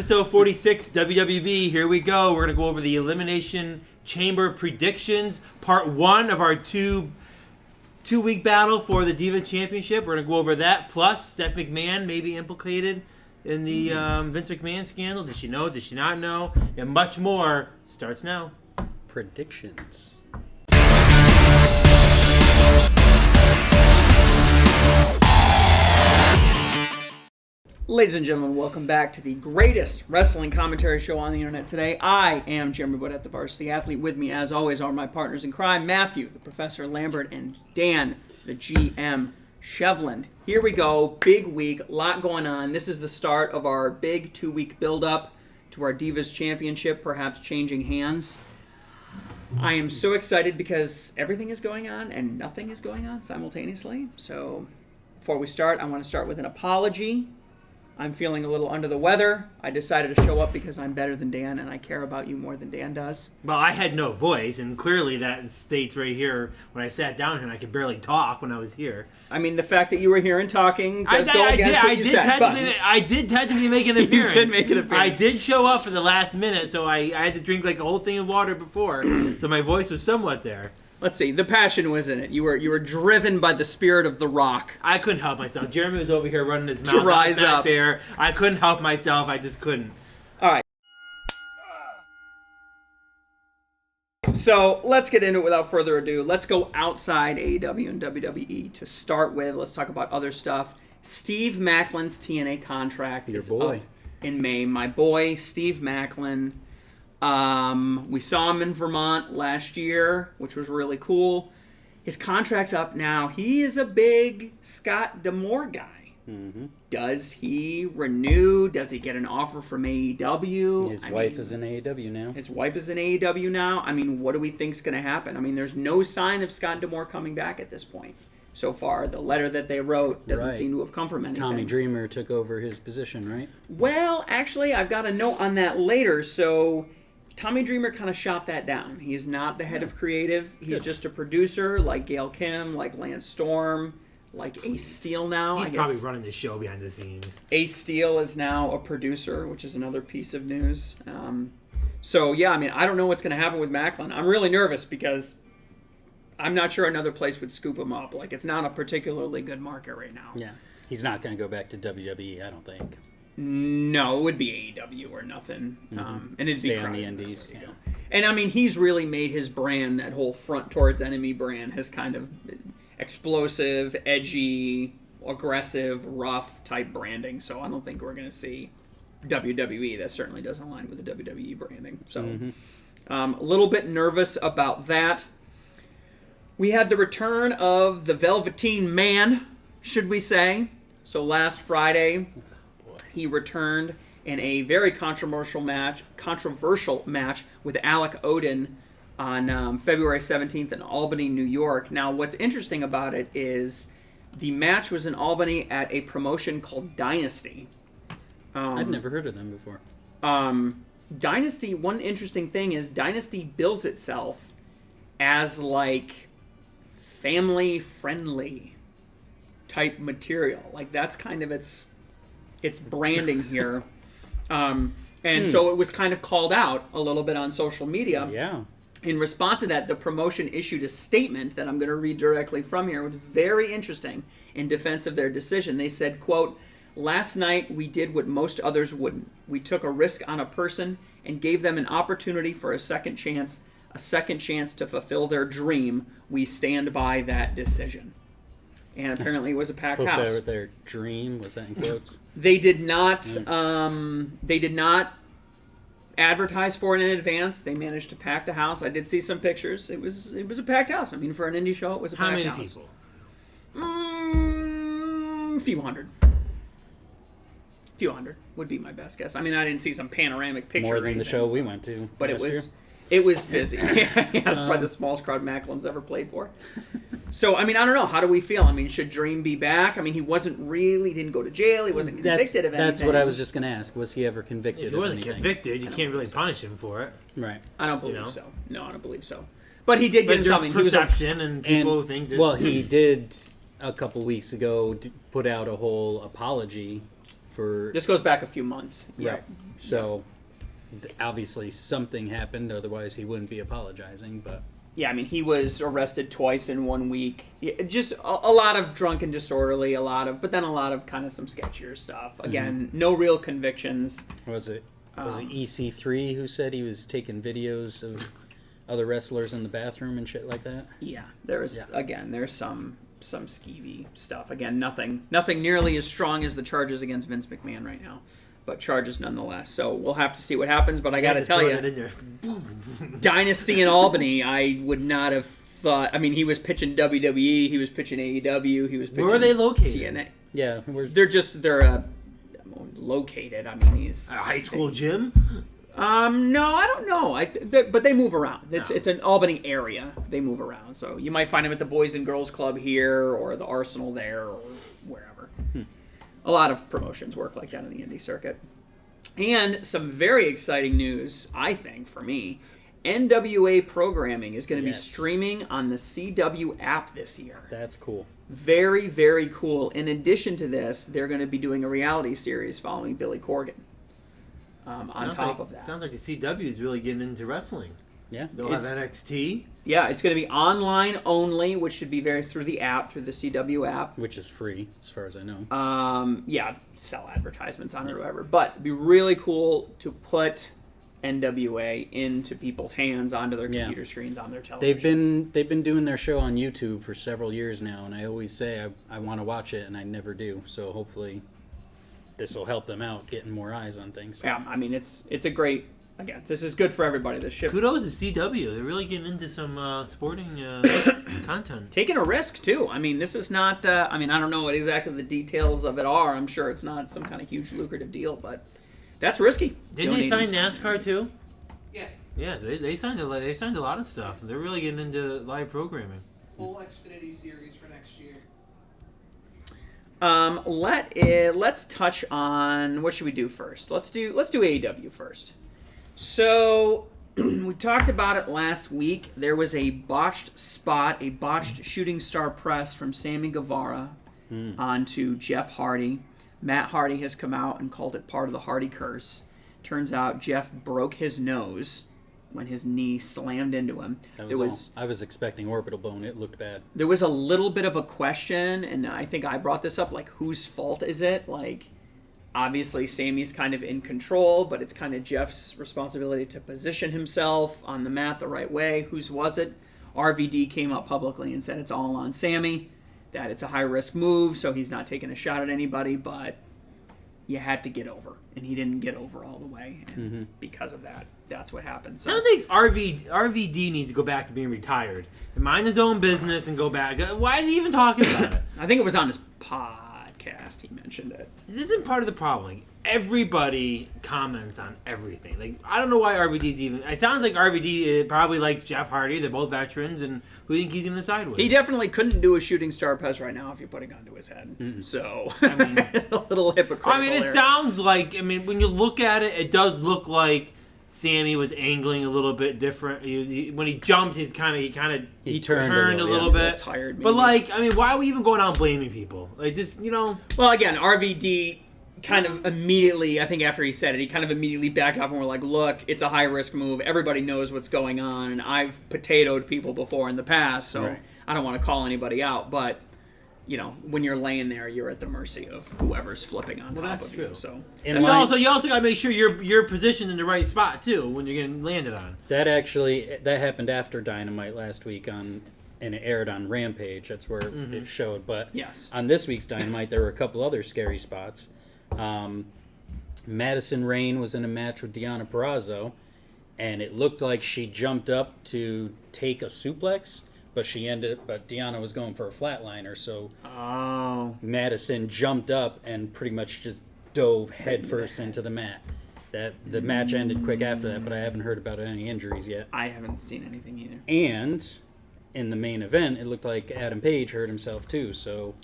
Episode 46, WWB. Here we go. We're going to go over the Elimination Chamber predictions. Part 1 of our two-week battle for the Diva Championship. We're going to go over that. Plus, Steph McMahon may be implicated in the Vince McMahon scandal. Did she know? Did she not know? And much more starts now. Predictions. Ladies and gentlemen, welcome back to the greatest wrestling commentary show on the internet today. I am Jeremy Bodette, the Varsity Athlete. With me, as always, are my partners in crime, Matthew, the Professor Lambert, and Dan, the GM Shevland. Here we go. Big week. A lot going on. This is the start of our big 2-week build-up to our Divas Championship, perhaps changing hands. I am so excited because everything is going on and nothing is going on simultaneously. So before we start, I want to start with an apology. I'm feeling a little under the weather. I decided to show up because I'm better than Dan and I care about you more than Dan does. Well, I had no voice, and clearly that states right here when I sat down here and I could barely talk when I was here. I mean, the fact that you were here and talking does go against what you said. I did technically make an appearance. You did make an appearance. I did show up for the last minute, so I had to drink like a whole thing of water before, so my voice was somewhat there. Let's see. The passion was in it. You were driven by the spirit of The Rock. I couldn't help myself. Jeremy was over here running his mouth rise back up there. I couldn't help myself. I just couldn't. All right. So let's get into it without further ado. Let's go outside AEW and WWE to start with. Let's talk about other stuff. Steve Maclin's TNA contract is up in May. My boy, Steve Maclin. We saw him in Vermont last year, which was really cool. His contract's up now. He is a big Scott D'Amore guy. Mm-hmm. Does he renew? Does he get an offer from AEW? His wife is in AEW now. His wife is in AEW now. I mean, what do we think's going to happen? I mean, there's no sign of Scott D'Amore coming back at this point. So far, the letter that they wrote doesn't seem to have come from anything. Tommy Dreamer took over his position, right? Well, actually, I've got a note on that later, so Tommy Dreamer kind of shot that down. He's not the head of creative. He's just a producer like Gail Kim, like Lance Storm, like Ace Steel now. He's probably running the show behind the scenes. Ace Steel is now a producer, which is another piece of news. So, yeah, I mean, I don't know what's going to happen with Maclin. I'm really nervous because I'm not sure another place would scoop him up. Like, it's not a particularly good market right now. Yeah. He's not going to go back to WWE, I don't think. No, it would be AEW or nothing. Mm-hmm. And it'd Stay be on the indies. Yeah. And I mean, he's really made his brand, that whole front towards enemy brand, has kind of explosive, edgy, aggressive, rough type branding. So I don't think we're going to see WWE. That certainly doesn't align with the WWE branding. So a little bit nervous about that. We had the return of the Velveteen Man, should we say. So last Friday, he returned in a very controversial match with Alec Odin on February 17th in Albany, New York. Now, what's interesting about it is the match was in Albany at a promotion called Dynasty. I'd never heard of them before. Dynasty, one interesting thing is Dynasty bills itself as like family-friendly type material. Like, that's kind of its branding here. So it was kind of called out a little bit on social media. Yeah. In response to that, the promotion issued a statement that I'm going to read directly from here. It was very interesting in defense of their decision. They said, quote, "Last night we did what most others wouldn't. We took a risk on a person and gave them an opportunity for a second chance to fulfill their dream. We stand by that decision." And apparently it was a packed house. Fulfill their dream, was that in quotes? They did not. They did not advertise for it in advance. They managed to pack the house. I did see some pictures. It was a packed house. I mean, for an indie show, it was a packed house. How many people? Few hundred. Few hundred would be my best guess. I mean, I didn't see some panoramic picture. More than the show we went to. But it was busy. Yeah, it's probably the smallest crowd Macklin's ever played for. So, I mean, I don't know. How do we feel? I mean, should Dream be back? I mean, he didn't go to jail. He wasn't convicted of anything. That's what I was just going to ask. Was he ever convicted of anything? If he wasn't convicted, you can't really punish him for it. Right. I don't believe so. No, I don't believe so. But he did get in something. Perception and people think this. Well, he did a couple weeks ago put out a whole apology for This goes back a few months. right. So obviously something happened, otherwise he wouldn't be apologizing. But Yeah, I mean, he was arrested twice in 1 week. Just a lot of drunk and disorderly, but then a lot of kind of some sketchier stuff. Again, no real convictions. was it EC3 who said he was taking videos of other wrestlers in the bathroom and shit like that? Yeah, there's some skeevy stuff. Again, nothing nearly as strong as the charges against Vince McMahon right now, but charges nonetheless. So we'll have to see what happens. But I got to tell you, Dynasty in Albany, I would not have thought. I mean, he was pitching WWE, he was pitching AEW, he was pitching. Where are they located? TNA. Yeah, They're located. I mean, he's a high school gym. No, I don't know. But they move around. It's an Albany area. They move around. So you might find him at the Boys and Girls Club here, or the Arsenal there, or wherever. A lot of promotions work like that in the indie circuit. And some very exciting news, I think, for me. NWA programming is going to be streaming on the CW app this year. that's cool. Very, very cool. In addition to this, they're going to be doing a reality series following Billy Corgan. On top of that. Sounds like the CW is really getting into wrestling. Yeah, They'll have NXT. Yeah, it's going to be online only, which should be through the app, through the CW app. which is free as far as I know. Yeah, sell advertisements on it or whatever. But it'd be really cool to put NWA into people's hands, onto their computer screens, on their televisions. They've been doing their show on YouTube for several years now, and I always say I want to watch it, and I never do. So hopefully this will help them out, getting more eyes on things. Yeah, I mean, it's a great... Again, this is good for everybody. This ship. Kudos to CW. They're really getting into some sporting content. Taking a risk, too. I mean, this is not... I don't know what exactly the details of it are. I'm sure it's not some kind of huge lucrative deal, but that's risky. Didn't they sign NASCAR, too? Yeah. Yeah, they signed a lot of stuff. They're really getting into live programming. Full Xfinity series for next year. Let's touch on... What should we do first? Let's do AEW first. So, we talked about it last week. There was a botched shooting star press from Sammy Guevara onto Jeff Hardy. Matt Hardy has come out and called it part of the Hardy curse. Turns out Jeff broke his nose when his knee slammed into him. I was expecting orbital bone. It looked bad. There was a little bit of a question, and I think I brought this up, like, whose fault is it? Like... Obviously, Sammy's kind of in control, but it's kind of Jeff's responsibility to position himself on the mat the right way. Whose was it? RVD came out publicly and said it's all on Sammy, that it's a high-risk move, so he's not taking a shot at anybody, but you had to get over, and he didn't get over all the way, and because of that, that's what happened. So, Sounds like RVD needs to go back to being retired and mind his own business and go back. Why is he even talking about it? I think it was on his podcast he mentioned it. This isn't part of the problem. Like, everybody comments on everything. Like, I don't know why RVD's even... It sounds like RVD probably likes Jeff Hardy. They're both veterans, and who do you think he's going to side with? He definitely couldn't do a shooting star press right now if you put a gun to his head. So, I mean, a little hypocritical. I mean, it sounds like... I mean, when you look at it, it does look like Sammy was angling a little bit different. When he jumped, he turned a little bit. Tired, maybe. But like, I mean, why are we even going out blaming people? Like, just Well, again, RVD kind of immediately, I think after he said it, he kind of immediately backed off and were like, "Look, it's a high risk move. Everybody knows what's going on, and I've potatoed people before in the past, so I don't want to call anybody out, but." When you're laying there, you're at the mercy of whoever's flipping on top of you. So, and you also got to make sure you're positioned in the right spot too when you're getting landed on. That happened after Dynamite last week and it aired on Rampage. That's where it showed. But on this week's Dynamite, there were a couple other scary spots. Madison Rayne was in a match with Deonna Purrazzo, and it looked like she jumped up to take a suplex. But Deonna was going for a flatliner, so Madison jumped up and pretty much just dove headfirst into the mat. The match ended quick after that, but I haven't heard about any injuries yet. I haven't seen anything either. And in the main event, it looked like Adam Page hurt himself too. So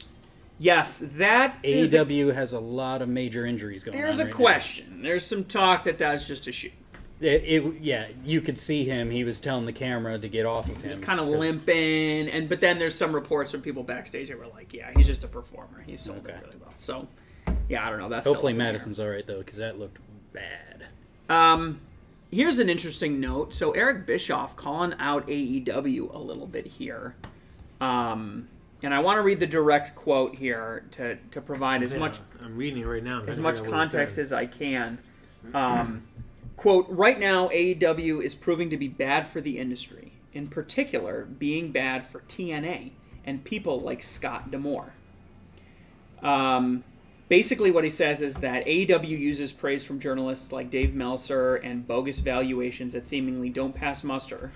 yes, that AEW has a lot of major injuries going on. There's a question. There's some talk that that's just a shoot. You could see him. He was telling the camera to get off of him. He was kind of limping, but then there's some reports from people backstage that were like, "Yeah, he's just a performer. He's sold it really well." So Yeah, I don't know. That's Hopefully still up in the air. Madison's all right though, because that looked bad. Here's an interesting note. So Eric Bischoff calling out AEW a little bit here. And I want to read the direct quote here to provide as much I'm reading it right now. as much context as I can. Quote, right now AEW is proving to be bad for the industry, in particular being bad for TNA and people like Scott D'Amore. Basically what he says is that AEW uses praise from journalists like Dave Meltzer and bogus valuations that seemingly don't pass muster.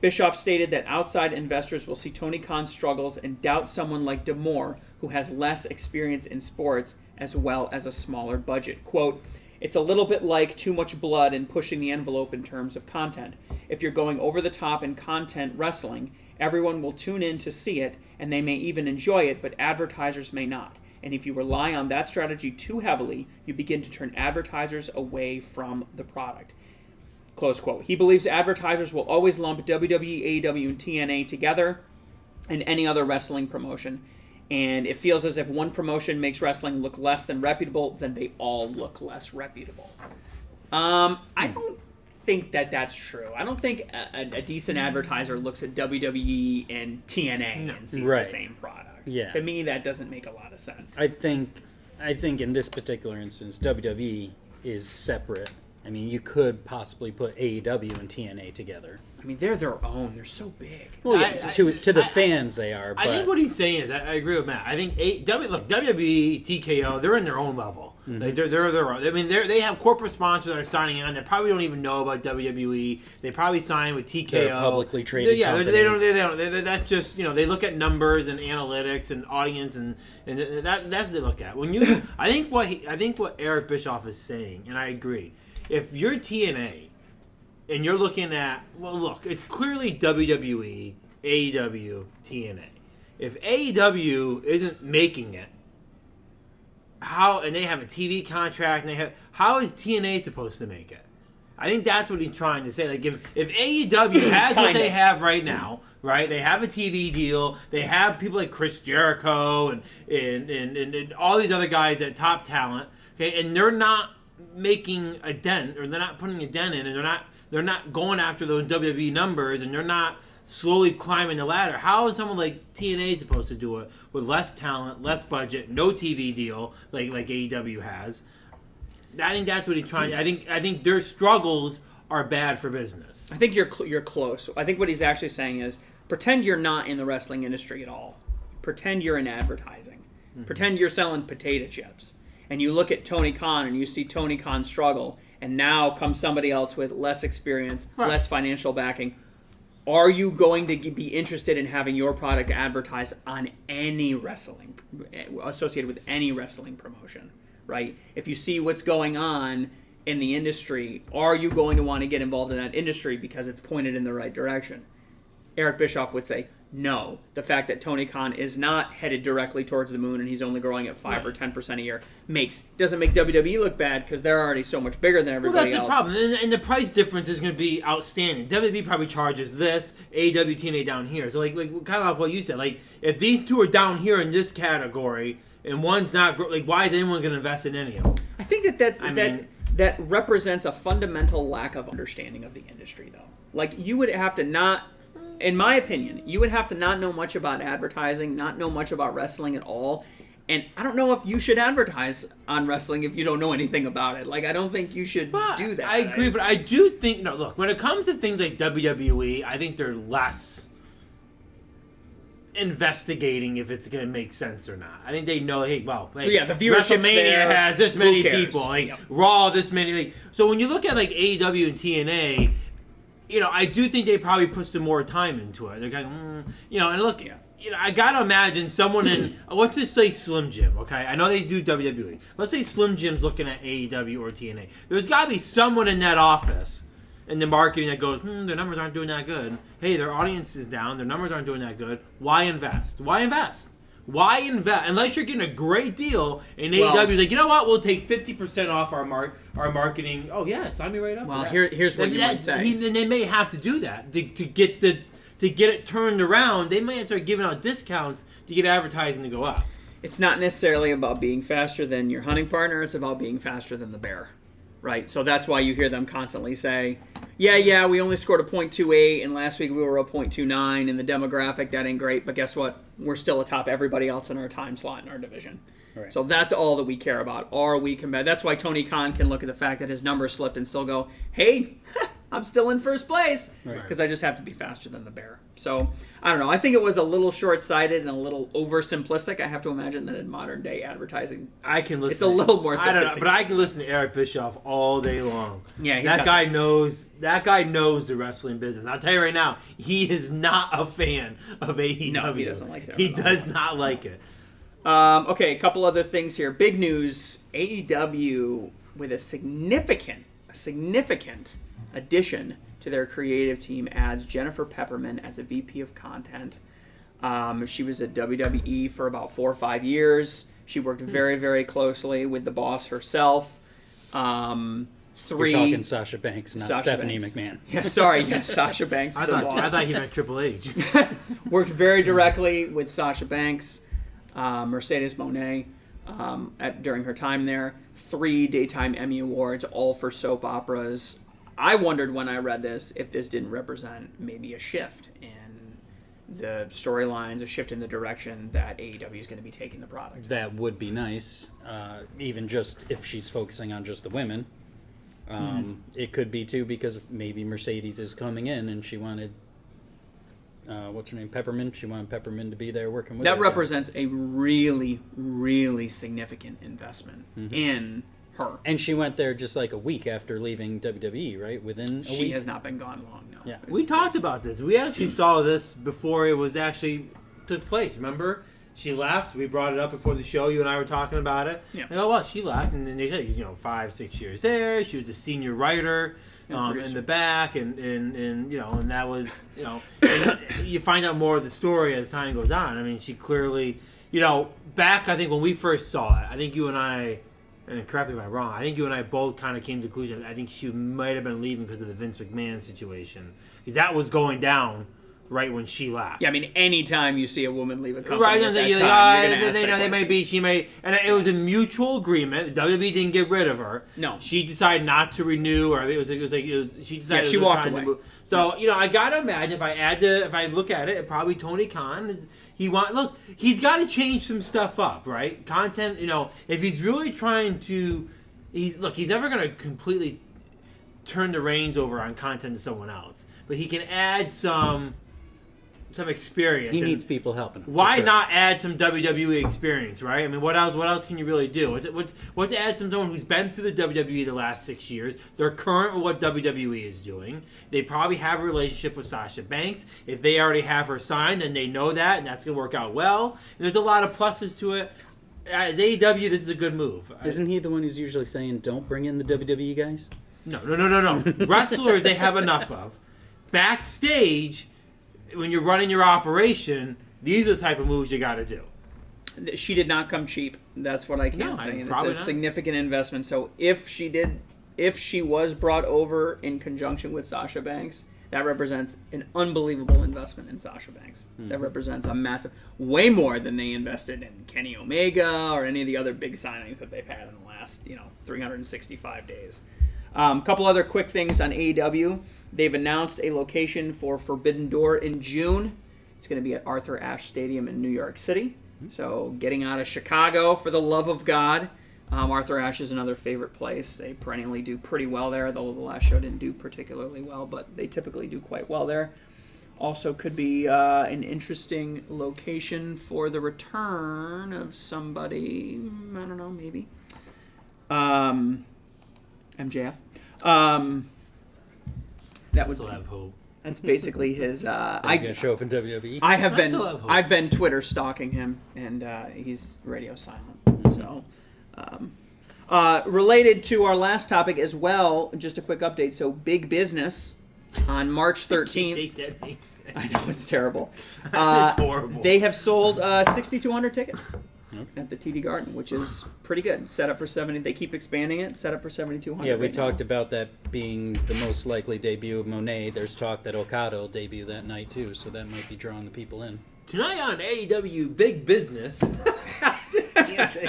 Bischoff stated that outside investors will see Tony Khan's struggles and doubt someone like D'Amore, who has less experience in sports as well as a smaller budget. Quote, it's a little bit like too much blood and pushing the envelope in terms of content. If you're going over the top in content wrestling, everyone will tune in to see it, and they may even enjoy it, but advertisers may not. And if you rely on that strategy too heavily, you begin to turn advertisers away from the product. Close quote. He believes advertisers will always lump WWE, AEW, and TNA together in any other wrestling promotion. And it feels as if one promotion makes wrestling look less than reputable, then they all look less reputable. I don't think that that's true. I don't think a decent advertiser looks at WWE and TNA and sees the same product. Yeah. To me, that doesn't make a lot of sense. I think in this particular instance, WWE is separate. I mean, you could possibly put AEW and TNA together. I mean, they're their own. They're so big. Well, yeah, to the fans they are. But I think what he's saying is, I agree with Matt. I think WWE, TKO, they're in their own level. Mm-hmm. Like they're their own. I mean, they have corporate sponsors that are signing on that probably don't even know about WWE. They probably sign with TKO. They're a publicly traded company. They don't. That's just they look at numbers and analytics and audience and that's what they look at. When you, I think what Eric Bischoff is saying, and I agree. If you're TNA and you're looking at, well, look, it's clearly WWE, AEW, TNA. If AEW isn't making it, and they have a TV contract, and how is TNA supposed to make it? I think that's what he's trying to say. Like, if AEW has what they have right now, right? They have a TV deal. They have people like Chris Jericho and all these other guys that top talent. Okay, and they're not making a dent, or they're not putting a dent in, and they're not going after those WWE numbers, and they're not slowly climbing the ladder. How is someone like TNA supposed to do it with less talent, less budget, no TV deal like AEW has? I think that's what he's trying. I think their struggles are bad for business. I think you're close. I think what he's actually saying is pretend you're not in the wrestling industry at all. Pretend you're in advertising. Mm-hmm. Pretend you're selling potato chips. And you look at Tony Khan and you see Tony Khan struggle, and now comes somebody else with less experience, less financial backing. Are you going to be interested in having your product advertised on any wrestling, associated with any wrestling promotion, right? If you see what's going on in the industry, are you going to want to get involved in that industry because it's pointed in the right direction? Eric Bischoff would say, no. The fact that Tony Khan is not headed directly towards the moon and he's only growing at 5 or 10% a year doesn't make WWE look bad because they're already so much bigger than everybody else. Well, that's the problem. And the price difference is going to be outstanding. WWE probably charges this, AEW, TNA down here. So, like kind of like what you said. Like, if these two are down here in this category and one's not, like, why is anyone going to invest in any of them? I think that represents a fundamental lack of understanding of the industry, though. Like, you would have to not... In my opinion, you would have to not know much about advertising, not know much about wrestling at all. And I don't know if you should advertise on wrestling if you don't know anything about it. Like, I don't think you should do that. I agree, but I do think... No, look, when it comes to things like WWE, I think they're less investigating if it's going to make sense or not. I think they know, hey, well, like, the viewership's WrestleMania there. has this many Who cares? people. Like, Yep. Raw, this many... Like, so when you look at, like, AEW and TNA... I do think they probably put some more time into it. They're kind of, and look, I gotta imagine someone in, let's just say Slim Jim, okay? I know they do WWE. Let's say Slim Jim's looking at AEW or TNA. There's gotta be someone in that office in the marketing that goes, their numbers aren't doing that good. Hey, their audience is down. Their numbers aren't doing that good. Why invest? Why invest? Unless you're getting a great deal and AEW's like, you know what? We'll take 50% off our marketing. Oh yeah, sign me right up. Well, for that. here's what you might say. Then they may have to do that to get it turned around. They might start giving out discounts to get advertising to go up. it's not necessarily about being faster than your hunting partner. It's about being faster than the bear, right? So that's why you hear them constantly say, yeah, we only scored a .28, and last week we were a .29, and the demographic, that ain't great, but guess what? We're still atop everybody else in our time slot in our division. Right. So that's all that we care about. Are we competitive? That's why Tony Khan can look at the fact that his numbers slipped and still go, hey, I'm still in first place because I just have to be faster than the bear. So I don't know. I think it was a little short-sighted and a little oversimplistic. I have to imagine that in modern day advertising, I can listen. it's a little more I don't know, sophisticated. but I can listen to Eric Bischoff all day long. Yeah, that guy knows. That guy knows the wrestling business. I'll tell you right now, he is not a fan of AEW. No, he doesn't like that He at all. does not like it. Okay, a couple other things here. Big news: AEW with a significant addition to their creative team adds Jennifer Pepperman as a VP of content. She was at WWE for about 4 or 5 years. She worked very, very closely with the boss herself. You're talking Sasha Banks, not Sasha Stephanie Banks. McMahon. Yeah, sorry, yes, Sasha Banks. I the thought boss. he meant Triple H. Worked very directly with Sasha Banks, Mercedes Moné, during her time there. 3 Daytime Emmy Awards, all for soap operas. I wondered when I read this if this didn't represent maybe a shift in the storylines, a shift in the direction that AEW is going to be taking the product. That would be nice, even just if she's focusing on just the women. It could be, too, because maybe Mercedes is coming in and she wanted... what's her name? Peppermint. She wanted Peppermint to be there working with her. That represents a really, really significant investment in her. And she went there just like a week after leaving WWE, right? Within a She week? has not been gone long, no. Yeah. We talked about this. We actually saw this before it was actually took place. Remember? She left. We brought it up before the show. You and I were talking about it. Yeah. And, oh, well, she left. And then they said, 5-6 years there. She was a senior writer in the back. And that was, and you find out more of the story as time goes on. I mean, she clearly, back, I think, when we first saw it, I think you and I, and correct me if I'm wrong, I think you and I both kind of came to the conclusion, I think she might have been leaving because of the Vince McMahon situation. Because that was going down right when she left. Yeah, I mean, anytime you see a woman leave a company Right, at and that they, time, you're gonna ask that they question. may be, she may, and it was a mutual agreement. The WWE didn't get rid of her. No. She decided not to renew, or she decided. Yeah, she it was walked time to away. move. So I gotta imagine if I look at it, probably Tony Khan is. He's got to change some stuff up, right? Content, if he's really trying to, he's never gonna completely turn the reins over on content to someone else, but he can add some experience. He And needs people helping him. why for sure. not add some WWE experience, right? I mean, what else can you really do? What's add someone who's been through the WWE the last 6 years? They're current with what WWE is doing. They probably have a relationship with Sasha Banks. If they already have her signed, then they know that, and that's going to work out well. And there's a lot of pluses to it. As AEW, this is a good move. Isn't he the one who's usually saying, don't bring in the WWE guys? No. Wrestlers, they have enough of. Backstage, when you're running your operation, these are the type of moves you got to do. She did not come cheap. That's what I can No, say. And it's probably a not. significant investment. So if she was brought over in conjunction with Sasha Banks, that represents an unbelievable investment in Sasha Banks. That represents a massive, way more than they invested in Kenny Omega or any of the other big signings that they've had in the last 365 days. A couple other quick things on AEW. They've announced a location for Forbidden Door in June. It's going to be at Arthur Ashe Stadium in New York City. So getting out of Chicago, for the love of God. Arthur Ashe is another favorite place. They perennially do pretty well there, though the last show didn't do particularly well, but they typically do quite well there. Also could be an interesting location for the return of somebody, I don't know, maybe. MJF. That would Still have hope. That's basically his. He's going to show up in WWE? I've still have hope. I've been Twitter stalking him, and he's radio silent. So, related to our last topic as well, just a quick update. So, Big Business on March 13th. Take that name. I know it's terrible. It's horrible. They have sold 6,200 tickets at the TD Garden, which is pretty good. Set up for 70. They keep expanding it. Set up for 7,200. Yeah, we right talked now. about that being the most likely debut of Monet. There's talk that Okada will debut that night, too, so that might be drawing the people in. Tonight on AEW Big Business.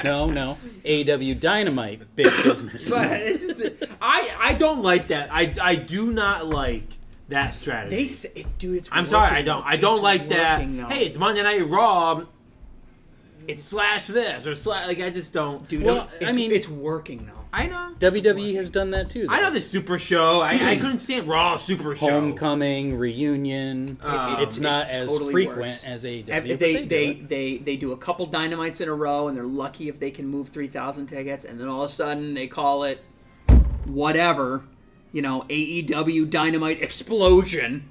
No. AEW Dynamite, big business. But I don't like that. I do not like that strategy. It's I'm sorry, I working, don't. though. I don't It's like that. working, though. Hey, it's Monday Night Raw. It's slash this or slash. Like I just don't. Dude, Well, it's working though. I know. WWE has done that too. Though. I know the Super Show. I couldn't stand Raw Super Show. Homecoming, reunion. It's not as totally frequent works. as AEW. And but they do a couple Dynamites in a row, and they're lucky if they can move 3,000 tickets, and then all of a sudden they call it whatever, AEW Dynamite Explosion,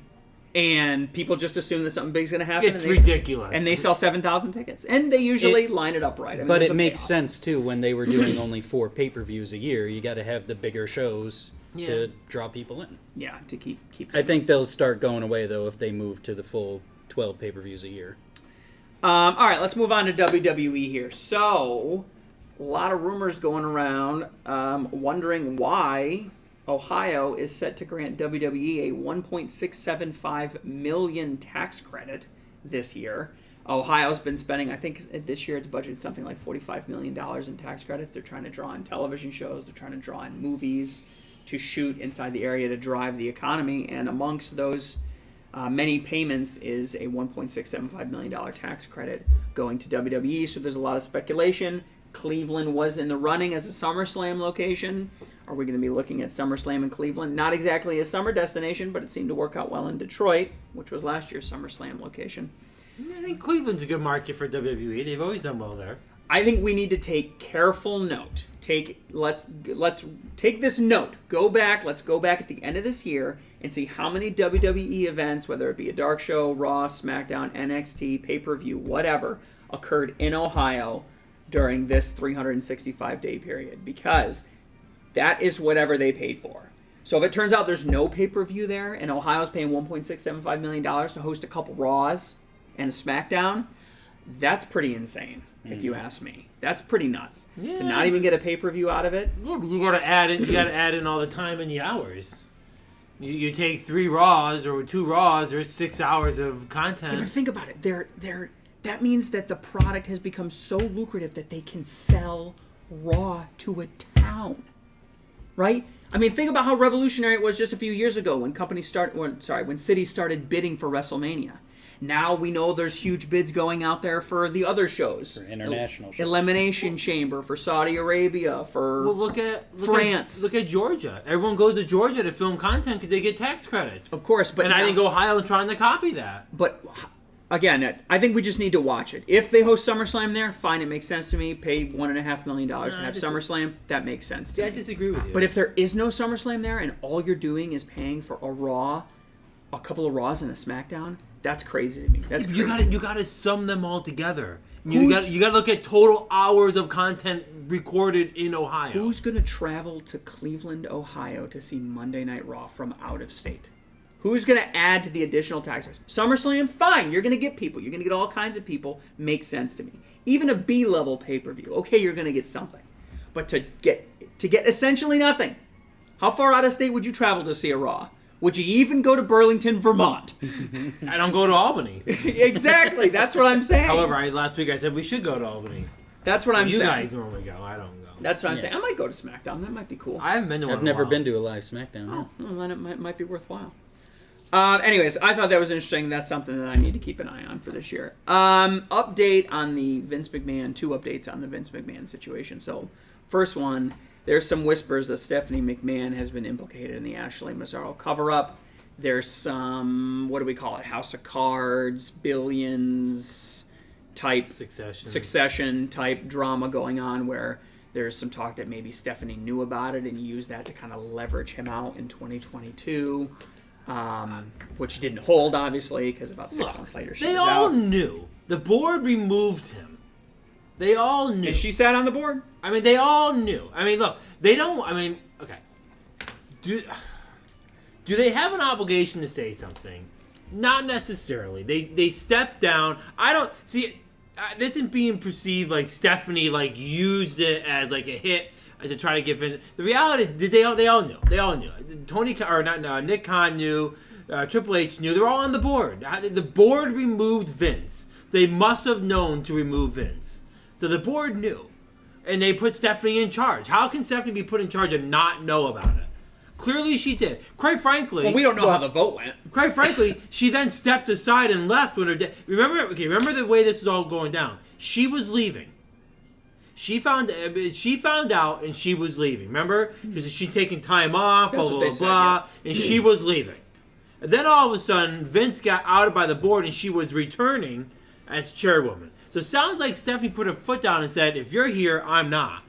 and people just assume that something big's going to happen. It's and they, ridiculous. And they sell 7,000 tickets, and they usually line it up right. I mean, But there's it a makes payoff. sense too when they were doing only 4 pay-per-views a year. You got to have the bigger shows to draw people in. Yeah, to keep. I think they'll start going away though if they move to the full 12 pay-per-views a year. All right, let's move on to WWE here. So, a lot of rumors going around, wondering why Ohio is set to grant WWE a $1.675 million tax credit this year. Ohio's been spending, I think this year it's budgeted something like $45 million in tax credits. They're trying to draw in television shows, they're trying to draw in movies to shoot inside the area to drive the economy, and amongst those many payments is a $1.675 million tax credit going to WWE, so there's a lot of speculation. Cleveland was in the running as a SummerSlam location. Are we going to be looking at SummerSlam in Cleveland? Not exactly a summer destination, but it seemed to work out well in Detroit, which was last year's SummerSlam location. I think Cleveland's a good market for WWE. They've always done well there. I think we need to take careful note. Let's take this note. Let's go back at the end of this year and see how many WWE events, whether it be a dark show, Raw, SmackDown, NXT, pay-per-view, whatever, occurred in Ohio during this 365-day period, because that is whatever they paid for. So if it turns out there's no pay-per-view there and Ohio's paying $1.675 million to host a couple Raws and a SmackDown, that's pretty insane, if you ask me. That's pretty nuts. Yeah. To not even get a pay-per-view out of it. Yeah, but you gotta add in. You gotta add in all the time and the hours. You take 3 Raws or 2 Raws. There's 6 hours of content. Yeah, but think about it. That means that the product has become so lucrative that they can sell Raw to a town, right? I mean, think about how revolutionary it was just a few years ago when when cities started bidding for WrestleMania. Now we know there's huge bids going out there for the other shows. For international shows. Elimination Chamber for Saudi Arabia, for Well, look at France. Look at Georgia. Everyone goes to Georgia to film content because they get tax credits. Of course, but and I now- think Ohio is trying to copy that. But again, I think we just need to watch it. If they host SummerSlam there, fine, it makes sense to me. Pay $1.5 million to have SummerSlam, that makes sense to I me. disagree with you. But if there is no SummerSlam there and all you're doing is paying for a Raw, a couple of Raws and a SmackDown, that's crazy to me. That's crazy. you gotta sum them all together. You gotta look at total hours of content recorded in Ohio. Who's going to travel to Cleveland, Ohio to see Monday Night Raw from out of state? Who's going to add to the additional tax rates? SummerSlam, fine. You're going to get people. You're going to get all kinds of people. Makes sense to me. Even a B-level pay-per-view. Okay, you're going to get something. But to get essentially nothing. How far out of state would you travel to see a Raw? Would you even go to Burlington, Vermont? I don't go to Albany. Exactly. That's what I'm saying. However, last week I said we should go to Albany. That's what I'm You saying. guys normally go. I don't go. That's what I'm saying. I might go to SmackDown. That might be cool. I haven't been to one. I've never been to a live SmackDown. no. Well, then it might be worthwhile. Anyways, I thought that was interesting. That's something that I need to keep an eye on for this year. Update on the Vince McMahon, 2 updates on the Vince McMahon situation. So, first one, there's some whispers that Stephanie McMahon has been implicated in the Ashley Mazzaro cover-up. There's some, what do we call it, House of Cards, Billions type, Succession type drama going on where there's some talk that maybe Stephanie knew about it and used that to kind of leverage him out in 2022. Which didn't hold, obviously, because about 6 months later she was They all out. knew. The board removed him. They all knew. And she sat on the board? I mean, they all knew. I mean, look, they don't. I mean, okay. Do they have an obligation to say something? Not necessarily. They step down. I don't see. This isn't being perceived like Stephanie used it as a hit to try to get Vince. The reality is, they all knew. They all knew. Nick Khan knew. Triple H knew. They're all on the board. The board removed Vince. They must have known to remove Vince. So the board knew. And they put Stephanie in charge. How can Stephanie be put in charge and not know about it? Clearly she did. Quite frankly... Well, we don't know how the vote went. Quite frankly, she then stepped aside and left when her dad... Remember the way this is all going down. She was leaving. She found out and she was leaving. Remember? Because she'd taken time off, That's blah, what blah, they blah, said, and she was leaving. And then all of a sudden, Vince got outed by the board and she was returning as chairwoman. So it sounds like Stephanie put her foot down and said, if you're here, I'm not.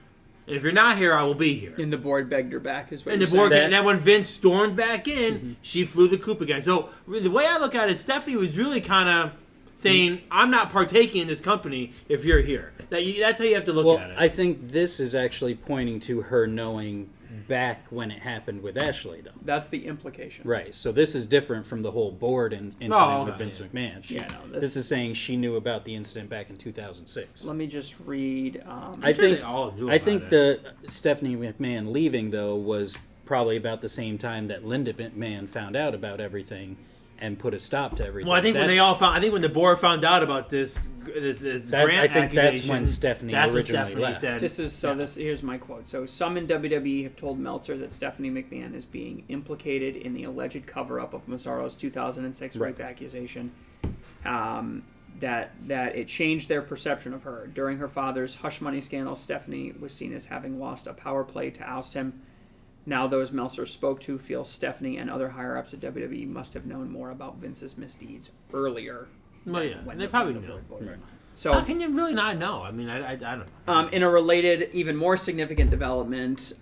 And if you're not here, I will be here. And the board begged her back, is what And you're the board, saying. and then when Vince stormed back in, she flew the coop again. So the way I look at it, Stephanie was really kind of saying, I'm not partaking in this company if you're here. That's how you have to look at it. I think this is actually pointing to her knowing back when it happened with Ashley, though. That's the implication. Right. So this is different from the whole board incident with Vince McMahon. This is saying she knew about the incident back in 2006. Let me just read. I think they all knew I about think it. the Stephanie McMahon leaving, though, was probably about the same time that Linda McMahon found out about everything and put a stop to everything. Well, I think when the board found out about this grant I think that's accusation, when Stephanie that's when originally Stephanie left. said, Here's my quote. So some in WWE have told Meltzer that Stephanie McMahon is being implicated in the alleged cover-up of Mazzaro's 2006 rape accusation. That it changed their perception of her. During her father's hush money scandal, Stephanie was seen as having lost a power play to oust him. Now those Meltzer spoke to feel Stephanie and other higher-ups at WWE must have known more about Vince's misdeeds earlier. well, yeah, they probably knew. So How can you really not know? I mean, I don't know. in a related, even more significant development,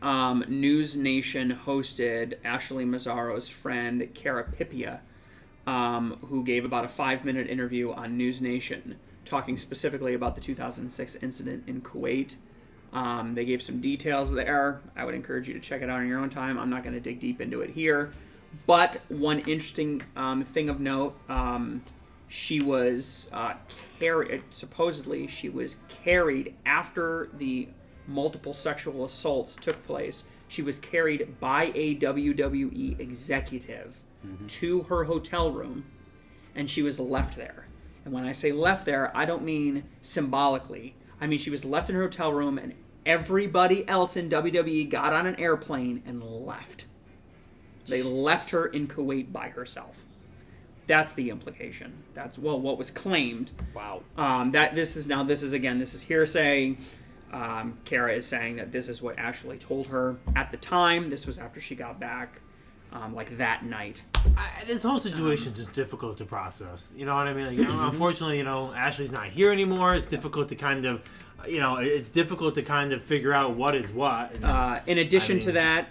News Nation hosted Ashley Mazzaro's friend, Cara Pipia, who gave about a 5-minute interview on News Nation, talking specifically about the 2006 incident in Kuwait. They gave some details there. I would encourage you to check it out on your own time. I'm not going to dig deep into it here. But one interesting thing of note, she was supposedly she was carried after the multiple sexual assaults took place. She was carried by a WWE executive to her hotel room, and she was left there. And when I say left there, I don't mean symbolically. I mean she was left in her hotel room, and everybody else in WWE got on an airplane and left. They left her in Kuwait by herself. That's the implication. That's what was claimed. Wow. This is hearsay. Cara is saying that this is what Ashley told her at the time. This was after she got back, like that night. This whole situation is just difficult to process. You know what I mean? Like, unfortunately, Ashley's not here anymore. It's difficult to kind of, figure out what is what. And, In addition to that,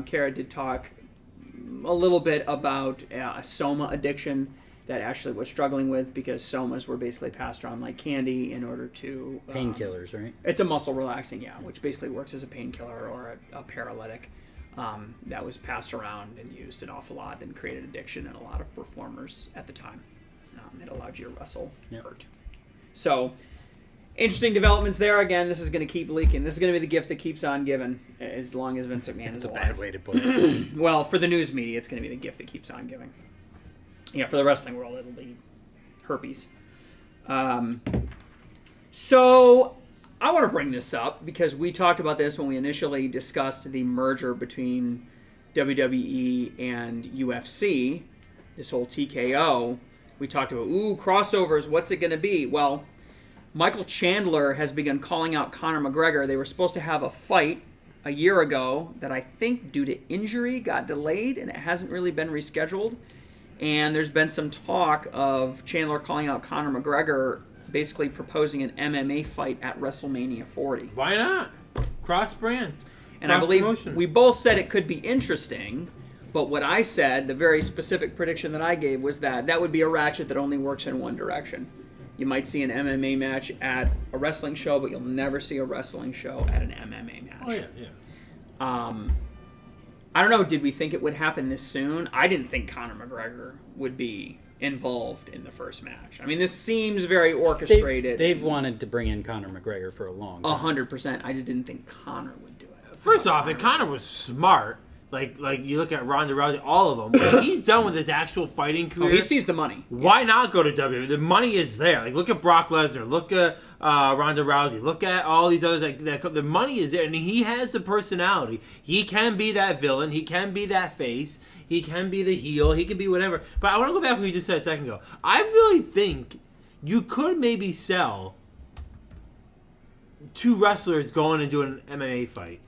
Cara did talk a little bit about a soma addiction that Ashley was struggling with, because somas were basically passed around like candy in order to... Painkillers, right? It's a muscle relaxing, which basically works as a painkiller or a paralytic that was passed around and used an awful lot and created addiction in a lot of performers at the time. It allowed you to wrestle hurt. So, interesting developments there. Again, this is going to keep leaking. This is going to be the gift that keeps on giving as long as Vince McMahon is alive. That's a bad way to put it. Well, for the news media, it's going to be the gift that keeps on giving. Yeah, for the wrestling world, it'll be herpes. So, I want to bring this up because we talked about this when we initially discussed the merger between WWE and UFC, this whole TKO. We talked about, crossovers, what's it going to be? Well, Michael Chandler has begun calling out Conor McGregor. They were supposed to have a fight a year ago that I think due to injury got delayed, and it hasn't really been rescheduled. And there's been some talk of Chandler calling out Conor McGregor, basically proposing an MMA fight at WrestleMania 40. why not? Cross-brand. And I believe Cross-promotion. we both said it could be interesting, but what I said, the very specific prediction that I gave, was that would be a ratchet that only works in one direction. You might see an MMA match at a wrestling show, but you'll never see a wrestling show at an MMA match. Oh, yeah. I don't know, did we think it would happen this soon? I didn't think Conor McGregor would be involved in the first match. I mean, this seems very orchestrated. They've wanted to bring in Conor McGregor for a long time. 100%. I just didn't think Conor would do it. First off, if Conor was smart, Like you look at Ronda Rousey, all of them. When he's done with his actual fighting Oh, career. he sees the money. Why not go to WWE? The money is there. Like, look at Brock Lesnar. Look at Ronda Rousey. Look at all these others. The money is there, and he has the personality. He can be that villain. He can be that face. He can be the heel. He can be whatever. But I want to go back to what you just said a second ago. I really think you could maybe sell 2 wrestlers going and doing an MMA fight.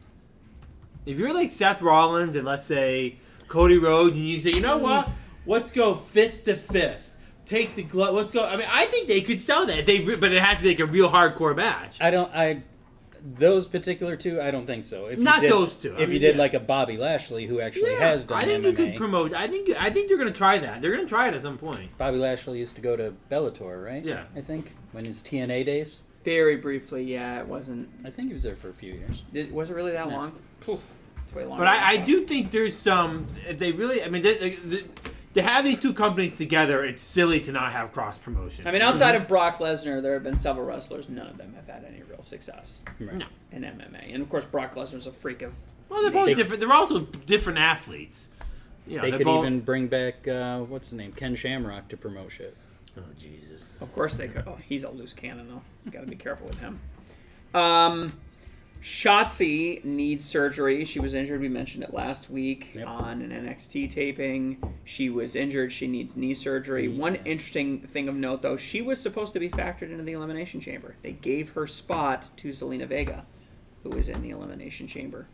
If you're like Seth Rollins and let's say Cody Rhodes, and you say, you know what? Let's go fist to fist. Take the glove. Let's go. I mean, I think they could sell that. But it had to be like a real hardcore match. Those particular 2, I don't think so. If you Not did, those 2. If you did like a Bobby Lashley, who actually has done I think MMA. you could promote. I think they're going to try that. They're going to try it at some point. Bobby Lashley used to go to Bellator, right? Yeah. I think when his TNA days. Very briefly, yeah, it wasn't. I think he was there for a few years. Was it really that No. long? Poof, it's way longer. But I do think there's some. If they really, I mean, to have these 2 companies together, it's silly to not have cross promotion. I mean, outside of Brock Lesnar, there have been several wrestlers. None of them have had any real success Right. No. in MMA. And of course, Brock Lesnar's a freak of. Well, they're both different. They're also different athletes. You know, They they're could both- even bring back what's the name, Ken Shamrock, to promote shit. Oh Jesus! Of course they could. Oh, he's a loose cannon though. You got to be careful with him. Shotzi needs surgery. She was injured. We mentioned it last week on an NXT taping. She was injured. She needs knee surgery. One interesting thing of note, though, she was supposed to be factored into the Elimination Chamber. They gave her spot to Zelina Vega, who is in the Elimination Chamber.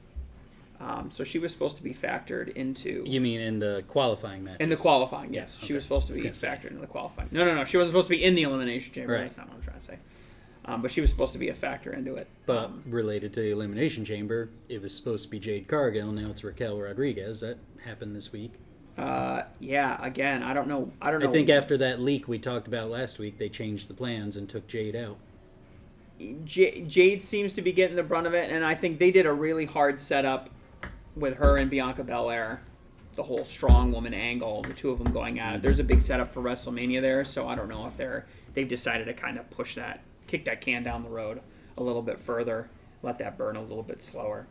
So she was supposed to be factored into... You mean in the qualifying match? In the qualifying, yes. Okay. She was supposed to I was be gonna say. factored into the qualifying. No. She wasn't supposed to be in the Elimination Chamber. Right. That's not what I'm trying to say. But she was supposed to be a factor into it. But related to the Elimination Chamber, it was supposed to be Jade Cargill. Now it's Raquel Rodriguez. That happened this week. Yeah, again, I don't know. I think after that leak we talked about last week, they changed the plans and took Jade out. Jade seems to be getting the brunt of it, and I think they did a really hard setup with her and Bianca Belair. The whole strong woman angle, the 2 of them going at it. There's a big setup for WrestleMania there, so I don't know if they've decided to kind of push that, kick that can down the road a little bit further, let that burn a little bit slower.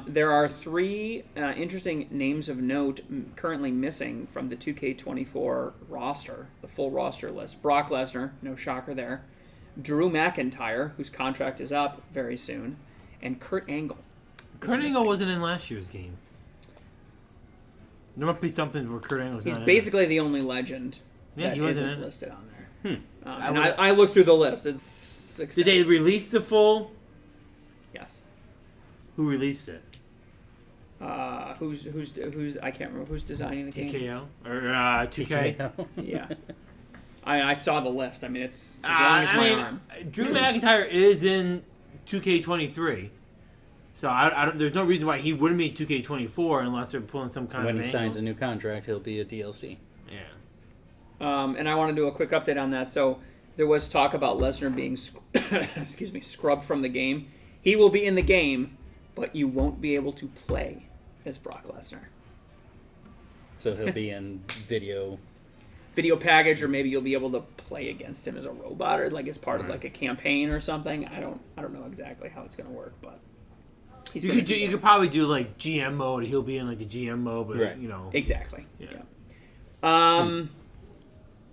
There are 3 interesting names of note currently missing from the 2K24 roster, the full roster list. Brock Lesnar, no shocker there. Drew McIntyre, whose contract is up very soon, and Kurt Angle. Kurt Angle wasn't in last year's game. There must be something where Kurt Angle's He's not basically the only legend Yeah, that he wasn't isn't in it. listed on there. I And would- I looked through the list. It's Did they release the full? Yes. Who released it? Who's I can't remember who's designing the game. TKO or 2K? Yeah. I saw the list. I mean, it's as long as my arm. Drew McIntyre is in 2K23, so I don't. There's no reason why he wouldn't be in 2K24 unless they're pulling some kind When of. he signs a new contract, he'll be a DLC. Yeah. And I want to do a quick update on that. So there was talk about Lesnar being, scrubbed from the game. He will be in the game, but you won't be able to play as Brock Lesnar. So he'll be in video. Video package, or maybe you'll be able to play against him as a robot, or like as part of like a campaign or something. I don't know exactly how it's going to work, but he's You gonna could be do. You there. could probably do like GM mode. He'll be in like the GM mode, but Right. you know. Exactly. Yeah.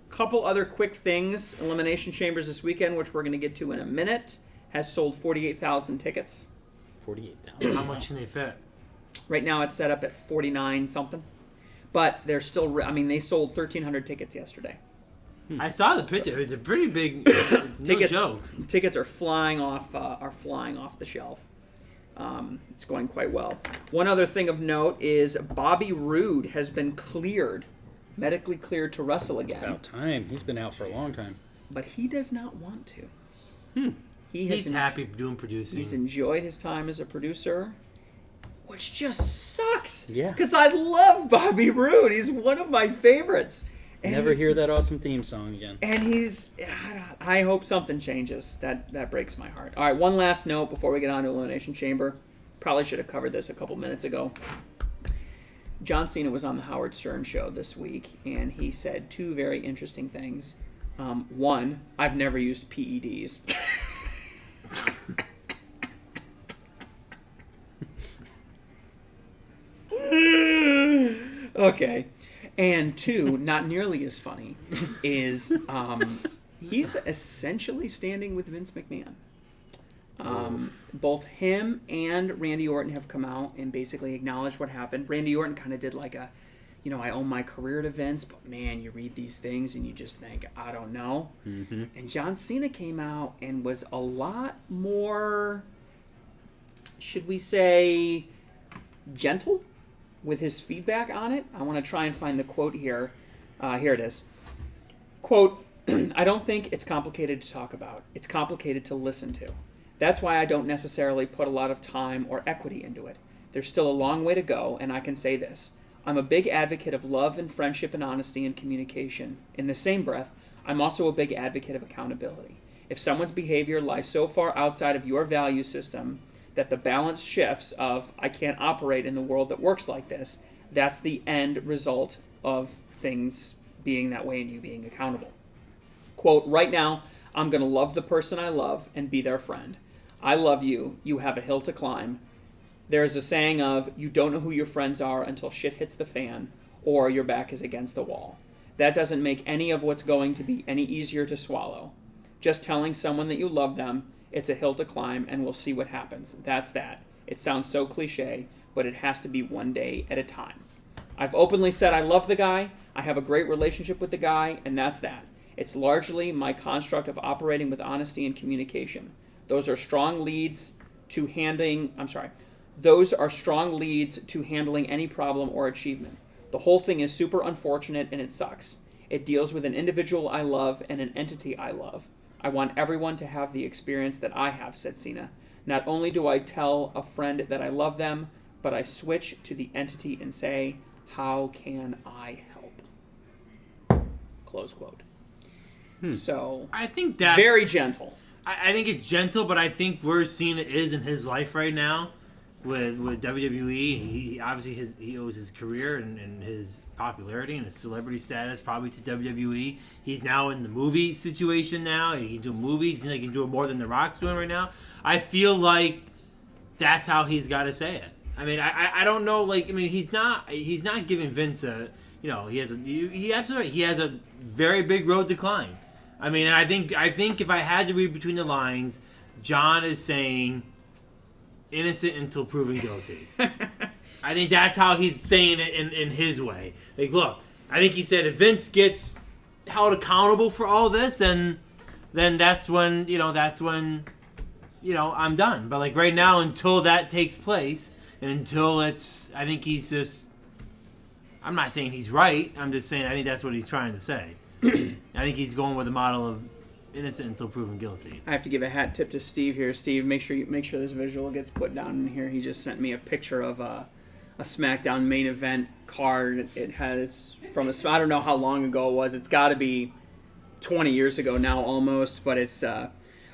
Couple other quick things. Elimination Chambers this weekend, which we're going to get to in a minute, has sold 48,000 tickets. 48,000. How much can they fit? Right now it's set up at 49 something. But they're still, they sold 1,300 tickets yesterday. I saw the picture. It's a pretty big. It's no Tickets- joke. Tickets are flying off the shelf. It's going quite well. One other thing of note is Bobby Roode has been medically cleared to wrestle again. About time. He's been out for a long time. But he does not want to. He's happy doing producing. He's enjoyed his time as a producer, which just sucks. Yeah. Because I love Bobby Roode. He's one of my favorites. And Never he's- hear that awesome theme song again. And I hope something changes. That breaks my heart. All right, one last note before we get on to Elimination Chamber. Probably should have covered this a couple minutes ago. John Cena was on the Howard Stern show this week, and he said 2 very interesting things. One, I've never used PEDs. Okay. And two, not nearly as funny, is he's essentially standing with Vince McMahon. Both him and Randy Orton have come out and basically acknowledged what happened. Randy Orton kind of did like a, I owe my career to Vince, but man, you read these things and you just think, I don't know. Mm-hmm. And John Cena came out and was a lot more, should we say, gentle with his feedback on it. I want to try and find the quote here. Here it is. Quote, I don't think it's complicated to talk about. It's complicated to listen to. That's why I don't necessarily put a lot of time or equity into it. There's still a long way to go, and I can say this. I'm a big advocate of love and friendship and honesty and communication. In the same breath, I'm also a big advocate of accountability. If someone's behavior lies so far outside of your value system that the balance shifts of, I can't operate in the world that works like this, that's the end result of things being that way and you being accountable. Quote, right now, I'm going to love the person I love and be their friend. I love you. You have a hill to climb. There is a saying of, you don't know who your friends are until shit hits the fan or your back is against the wall. That doesn't make any of what's going to be any easier to swallow. Just telling someone that you love them, it's a hill to climb and we'll see what happens. That's that. It sounds so cliche, but it has to be one day at a time. I've openly said I love the guy, I have a great relationship with the guy, and that's that. It's largely my construct of operating with honesty and communication. Those are strong leads to handling any problem or achievement. The whole thing is super unfortunate and it sucks. It deals with an individual I love and an entity I love. I want everyone to have the experience that I have, said Cena. Not only do I tell a friend that I love them, but I switch to the entity and say, how can I help? Close quote. So, I think that's very gentle. I think it's gentle, but I think where Cena is in his life right now with WWE, he obviously he owes his career and his popularity and his celebrity status probably to WWE. He's now in the movie situation now. He can do movies. He can do it more than The Rock's doing right now. I feel like that's how he's got to say it. I mean, I don't know. He's not giving Vince a, he has a very big road to climb. I mean, I think if I had to read between the lines, John is saying innocent until proven guilty. I think that's how he's saying it in his way. Like, look, I think he said if Vince gets held accountable for all this, then that's when I'm done. But like right now, until that takes place, and until I think he's just. I'm not saying he's right. I'm just saying I think that's what he's trying to say. I think he's going with the model of innocent until proven guilty. I have to give a hat tip to Steve here. Steve, make sure this visual gets put down in here. He just sent me a picture of a SmackDown main event card. It has from I don't know how long ago it was. It's got to be 20 years ago now almost, but it's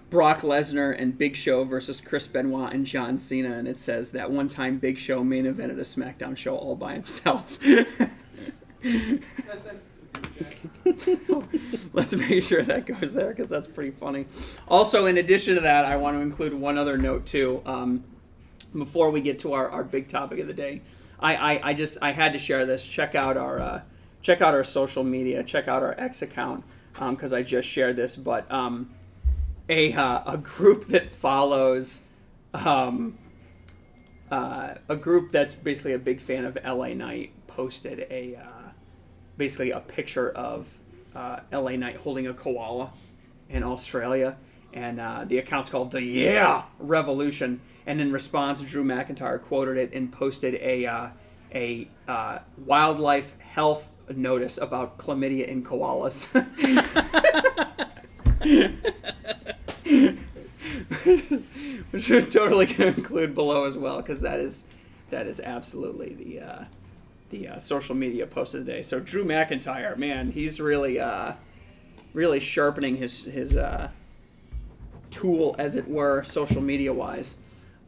Brock Lesnar and Big Show versus Chris Benoit and John Cena, and it says that one time Big Show main evented a SmackDown show all by himself. Let's make sure that goes there because that's pretty funny. Also, in addition to that, I want to include one other note too. Before we get to our big topic of the day, I had to share this. Check out our social media. Check out our X account because I just shared this. But a group that follows a group that's basically a big fan of LA Knight posted basically a picture of LA Knight holding a koala in Australia, and the account's called the Yeah Revolution. And in response, Drew McIntyre quoted it and posted a wildlife health notice about chlamydia in koalas. Which we're totally going to include below as well, because that is absolutely the social media post of the day. So Drew McIntyre, man, he's really sharpening his tool, as it were, social media wise.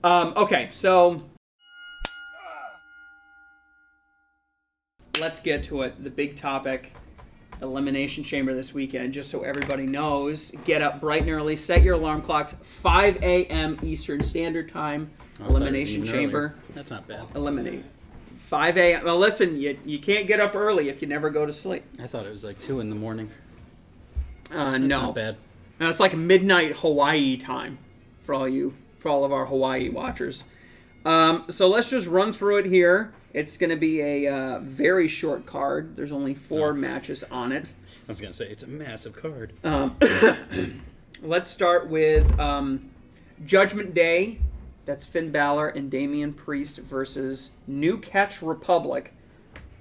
Okay, so let's get to it. The big topic, Elimination Chamber this weekend. Just so everybody knows, get up bright and early, set your alarm clocks, 5 a.m. Eastern Standard Time. Elimination Chamber. Earlier. That's not bad. 5 a.m. Well, listen, you can't get up early if you never go to sleep. I thought it was like 2 in the morning. No. Not bad. No, it's like midnight Hawaii time for all of our Hawaii watchers. So let's just run through it here. It's going to be a very short card. There's only 4 matches on it. I was going to say, it's a massive card. Let's start with Judgment Day. That's Finn Balor and Damian Priest versus New Catch Republic,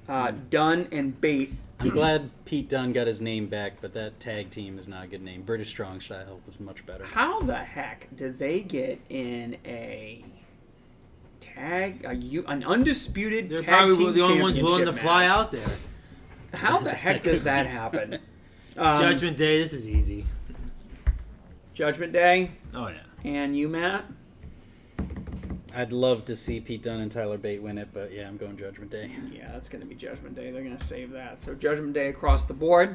Dunn and Bate. I'm glad Pete Dunne got his name back, but that tag team is not a good name. British Strong Style was much better. How the heck did they get in a tag, an undisputed They're tag probably team the only ones willing to championship fly match? out there. How the heck does that happen? Judgment Day, this is easy. Judgment Day, Oh, yeah. and you, Matt? I'd love to see Pete Dunne and Tyler Bate win it, but yeah, I'm going Judgment Day. Yeah, that's going to be Judgment Day. They're going to save that. So Judgment Day across the board.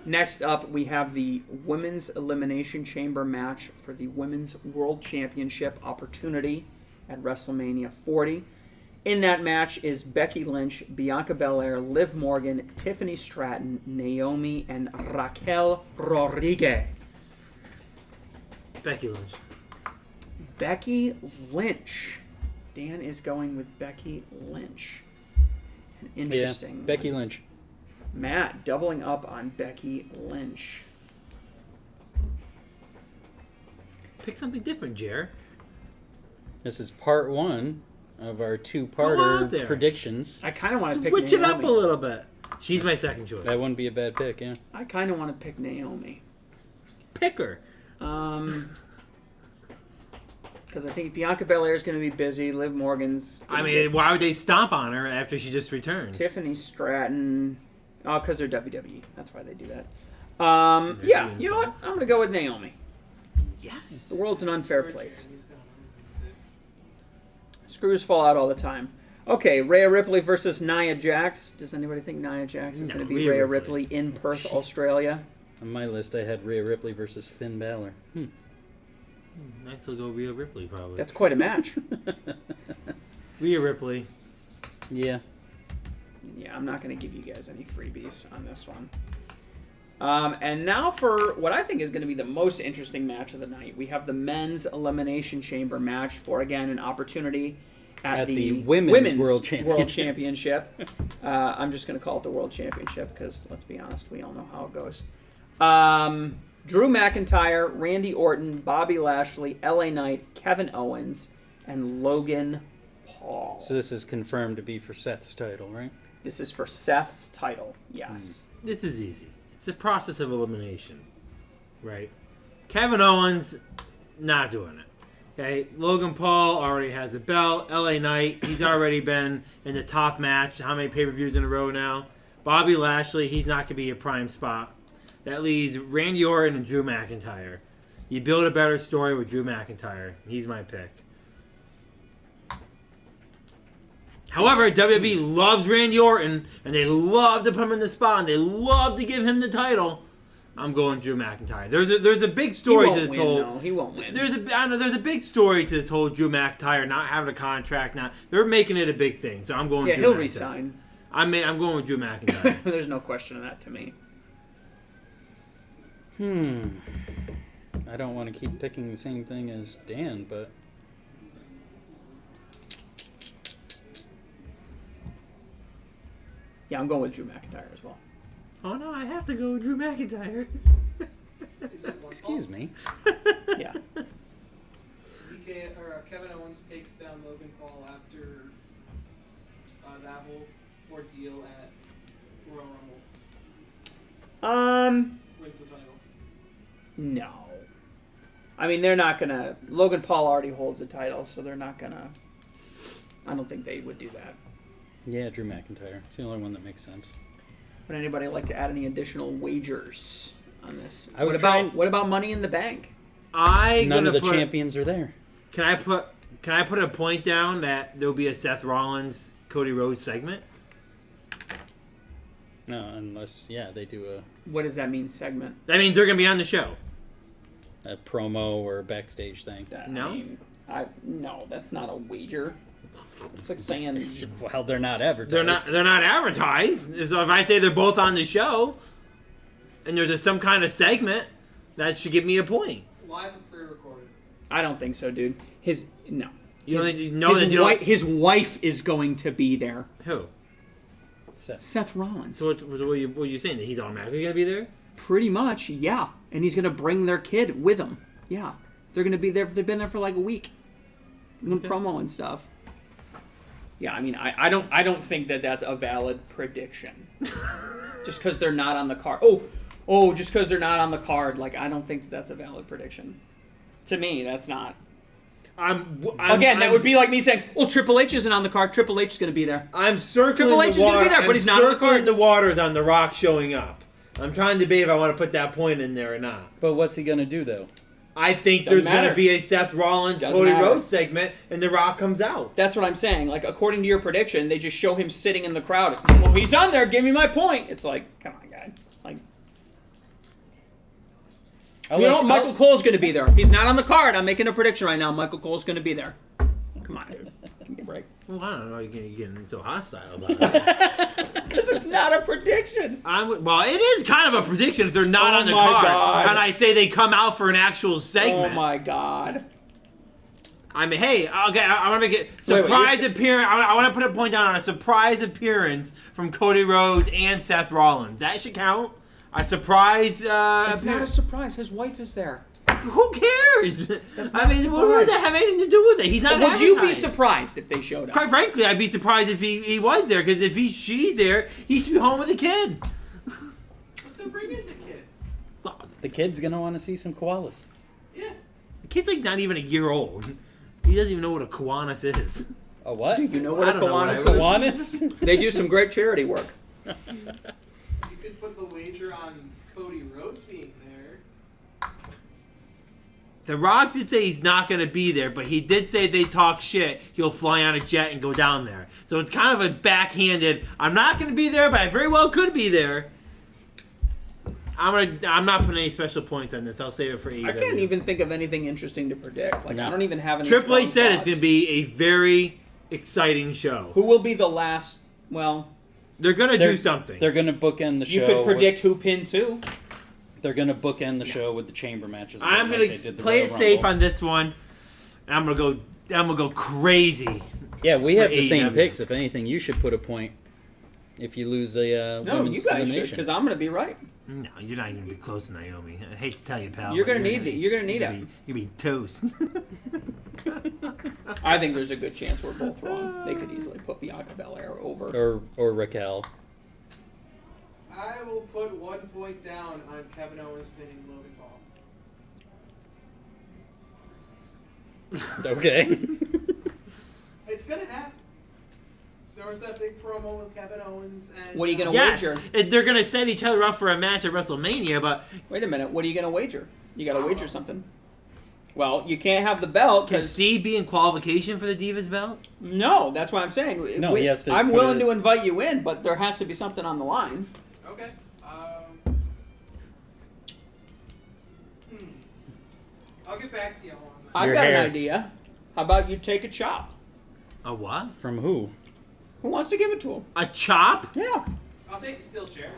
Next up, we have the Women's Elimination Chamber match for the Women's World Championship opportunity at WrestleMania 40. In that match is Becky Lynch, Bianca Belair, Liv Morgan, Tiffany Stratton, Naomi, and Raquel Rodriguez. Becky Lynch. Becky Lynch. Dan is going with Becky Lynch. An interesting. Yeah, Becky Lynch. Matt doubling up on Becky Lynch. Pick something different, Jer. This is part 1 of our Go out 2-parter there. predictions. I kind of want to pick Switch it Naomi. up a little bit. She's my second choice. That wouldn't be a bad pick, yeah. I kind of want to pick Naomi. Pick her. Because I think Bianca Belair is going to be busy. Liv Morgan's. I mean, why would they stomp on her after she just returned? Tiffany Stratton. Oh, because they're WWE. That's why they do that. Yeah, you know what? I'm going to go with Naomi. Yes. The world's an unfair place. Screws fall out all the time. Okay, Rhea Ripley versus Nia Jax. Does anybody think Nia Jax is No, going to be Rhea Rhea Ripley. Ripley in Perth, Australia? On my list, I had Rhea Ripley versus Finn Balor. Next, we'll go Rhea Ripley, probably. That's quite a match. Rhea Ripley. Yeah. Yeah, I'm not going to give you guys any freebies on this one. And now for what I think is going to be the most interesting match of the night. We have the Men's Elimination Chamber match for, again, an opportunity at the Women's World Championship. World Championship. I'm just going to call it the World Championship because, let's be honest, we all know how it goes. Drew McIntyre, Randy Orton, Bobby Lashley, LA Knight, Kevin Owens, and Logan Paul. So this is confirmed to be for Seth's title, right? This is for Seth's title, yes. This is easy. It's a process of elimination, right? Kevin Owens, not doing it. Okay, Logan Paul already has a belt. LA Knight, he's already been in the top match. How many pay-per-views in a row now? Bobby Lashley, he's not going to be a prime spot. That leaves Randy Orton and Drew McIntyre. You build a better story with Drew McIntyre. He's my pick. However, WWE loves Randy Orton, and they love to put him in the spot, and they love to give him the title. I'm going Drew McIntyre. There's a big story to this whole. He won't win. There's a big story to this whole Drew McIntyre not having a contract. Now they're making it a big thing, so I'm going. Yeah, Drew he'll McIntyre. resign. I'm going with Drew McIntyre. There's no question of that to me. I don't want to keep picking the same thing as Dan, but Yeah, I'm going with Drew McIntyre as well. Oh no, I have to go with Drew McIntyre. Is it one excuse me. Yeah. Kevin Owens takes down Logan Paul after that whole ordeal at Royal Rumble. Wins the title. No. I mean, they're not gonna. Logan Paul already holds a title, so they're not gonna. I don't think they would do that. Yeah, Drew McIntyre. It's the only one that makes sense. Would anybody like to add any additional wagers on this? I was What about Money in the Bank? None of the champions are there. Can I put a point down that there'll be a Seth Rollins Cody Rhodes segment? No, unless they do What does that mean, segment? That means they're gonna be on the show. a promo or a backstage thing. That, No? I mean, no, that's not a wager. It's like saying Well, they're not advertised. They're not advertised. So if I say they're both on the show, and there's some kind of segment, that should give me a point. Live and pre-recorded. I don't think so, dude. No. You don't know that you don't. His wife is going to be there. Who? Seth Rollins. So what are you saying? That he's automatically gonna be there? Pretty much, yeah. And he's going to bring their kid with him. Yeah. They're going to be there. They've been there for like a week. Doing promo and stuff. Yeah, I mean, I don't think that that's a valid prediction. Just because they're not on the card. Just because they're not on the card. Like, I don't think that's a valid prediction. To me, that's not. That would be like me saying, Triple H isn't on the card. Triple H is going to be there. I'm circling Triple H the is going to water. be there, but he's not on the card. The waters on The Rock showing up. I'm trying to debate if I want to put that point in there or not. But what's he gonna do though? I think Doesn't there's going to matter. be a Seth Rollins, Doesn't Cody matter. Rhodes segment, and The Rock comes out. That's what I'm saying. Like, according to your prediction, they just show him sitting in the crowd. Well, he's on there. Give me my point. It's like, come on, guy. Like, Michael Cole's going to be there. He's not on the card. I'm making a prediction right now. Michael Cole's going to be there. Come on, dude. Give me a break. Well, I don't know. You're getting so hostile about it. Because it's not a prediction. Well, it is kind of a prediction if they're not Oh on the my card. God. And I say they come out for an actual segment. Oh, my God. I mean, hey, okay, I want to make it surprise appearance. I want to put a point down on a surprise appearance from Cody Rhodes and Seth Rollins. That should count. A surprise It's not a appearance. surprise. His wife is there. Who cares? I mean, what surprise. does that have anything to do with it? He's not. Would you be advertised. surprised if they showed up? Quite frankly, I'd be surprised if he was there, because if she's there, he should be home with the kid. But then bring in the kid. The kid's gonna want to see some koalas. Yeah. The kid's like not even a year old. He doesn't even know what a Kiwanis is. A what? Do you know what I a don't know what Kiwanis is? Kiwanis? They do some great charity work. You could put the wager on Cody Rhodes being there. The Rock did say he's not going to be there, but he did say if they talk shit, he'll fly on a jet and go down there. So it's kind of a backhanded, I'm not going to be there, but I very well could be there. I'm not putting any special points on this. I'll save it for AEW. I can't even think of anything interesting to predict. Like, No. I don't even have any. Triple H strong said it's thoughts. going to be a very exciting show. Who will be the last? Well, They're going to do something. They're gonna bookend the show. you could predict who pins who. They're gonna bookend the show with the chamber matches. I'm like going they to did the play Royal it safe Rumble. on this one. And I'm going to go crazy. Yeah, we for have the same AEW. picks. If anything, you should put a point if you lose the No, women's you guys should, elimination. because I'm going to be right. No, you're not going to be close to Naomi. I hate to tell you, pal. You're but gonna need it. You're gonna need you're it. gonna be- You're going to be toast. I think there's a good chance we're both wrong. They could easily put Bianca Belair over. or Raquel. I will put 1 point down on Kevin Owens pinning Logan Paul. Okay. It's gonna happen. There was that big promo with Kevin Owens and. What are you gonna Yes, wager? they're going to set each other up for a match at WrestleMania, but Wait a minute. What are you going to wager? You got to wager something. Well, you can't have the belt can because Steve be in qualification for the Divas belt? no. That's what I'm saying. No, he has to I'm put willing it- to invite you in, but there has to be something on the line. Okay. I'll get back to you on that. I've Your got hair. an idea. How about you take a chop? A what? From who? Who wants to give it to him? A chop? Yeah. I'll take a steel chair.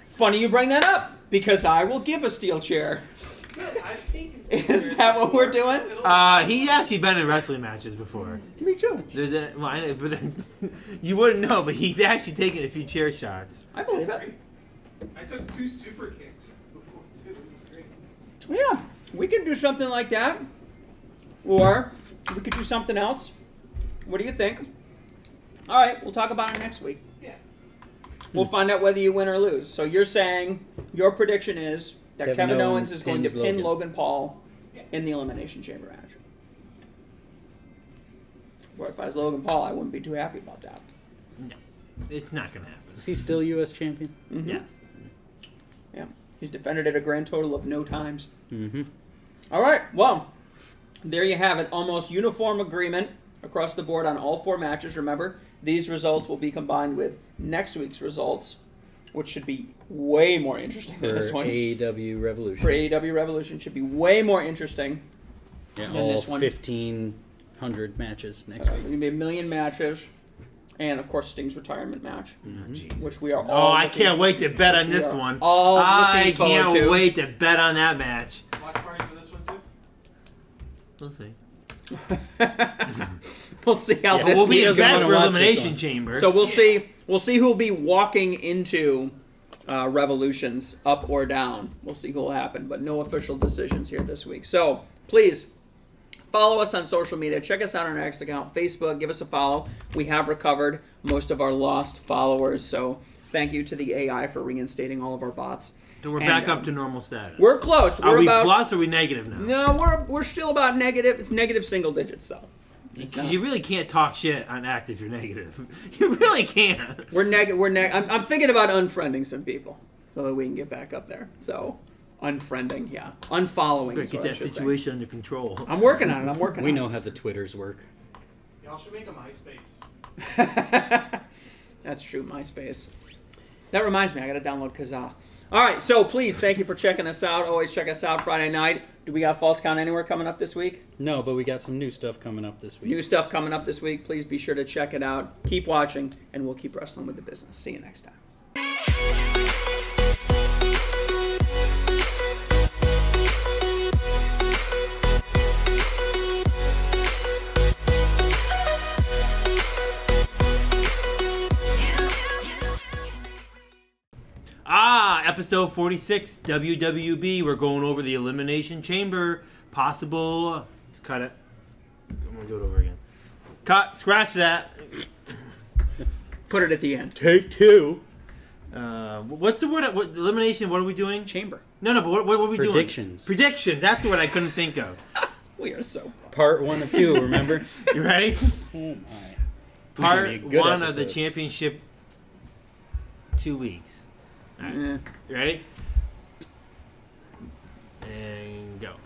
Funny you bring that up because I will give a steel chair. Good. I've taken steel Is chairs that what we're before, so doing? it'll- He actually been in wrestling matches before. Me too. There's a, well, I know, but then, you wouldn't know, but he's actually taken a few chair shots. I believe That's it. great. I took 2 super kicks before too. It was great. Yeah, we can do something like that. Or we could do something else. What do you think? All right, we'll talk about it next week. Yeah. We'll find out whether you win or lose. So you're saying your prediction is that Kevin Kevin Owens Owens is going to pins pin Logan. Logan Paul in the Elimination Chamber match. Well, if I was Logan Paul, I wouldn't be too happy about that. No, it's not going to happen. Is he still U.S. champion? Mhm. Yes. Yeah, he's defended it a grand total of no times. Mm-hmm. All right, well, there you have it. Almost uniform agreement across the board on all 4 matches. Remember, these results will be combined with next week's results, which should be way more interesting For than this one. AEW Revolution. For AEW Revolution should be way more interesting Yeah, than all this one. 1,500 100 matches next There's week. gonna be 1,000,000 matches, and of course Sting's retirement match, which we are Oh, all. I can't wait to bet on this are one. all I looking forward can't to. wait to bet on that match. Watch party for this one too. We'll see. We'll see how Yeah, this We'll be in doesn't bed wanna for watch this Elimination one. Chamber. So we'll see. We'll see who'll be walking into Revolutions, up or down. We'll see who'll happen, but no official decisions here this week. So please follow us on social media. Check us out on our X account, Facebook. Give us a follow. We have recovered most of our lost followers, so thank you to the AI for reinstating all of our bots. So we're And, back up to normal status. We're close. Are We're we about plus or are we negative now? no. We're still about negative. It's negative single digits though. Because you really can't talk shit on Act if you're negative. You really can't. We're I'm thinking about unfriending some people so that we can get back up there. So, unfriending, yeah. Unfollowing. Better Is get what I that should say. situation under control. I'm working on it. We know how the Twitters work. Y'all should make a MySpace. That's true, MySpace. That reminds me, I got to download Kazaa. All right, so please, thank you for checking us out. Always check us out Friday night. Do we got False Count Anywhere coming up this week? No, but we got some new stuff coming up this week. New stuff coming up this week. Please be sure to check it out. Keep watching, and we'll keep wrestling with the business. See you next time. Episode 46, WWB. We're going over the Elimination Chamber. Possible. Let's cut it. I'm going to do it over again. Cut. Scratch that. Put it at the end. Take 2. What's the word? What, elimination, what are we doing? Chamber. No, but what are we doing? Predictions. Predictions. That's the word I couldn't think of. We are so Part 1 of 2, remember? You ready? Oh my. Part This is gonna be a good 1 of the episode. championship 2 weeks. All right. Eh. You ready?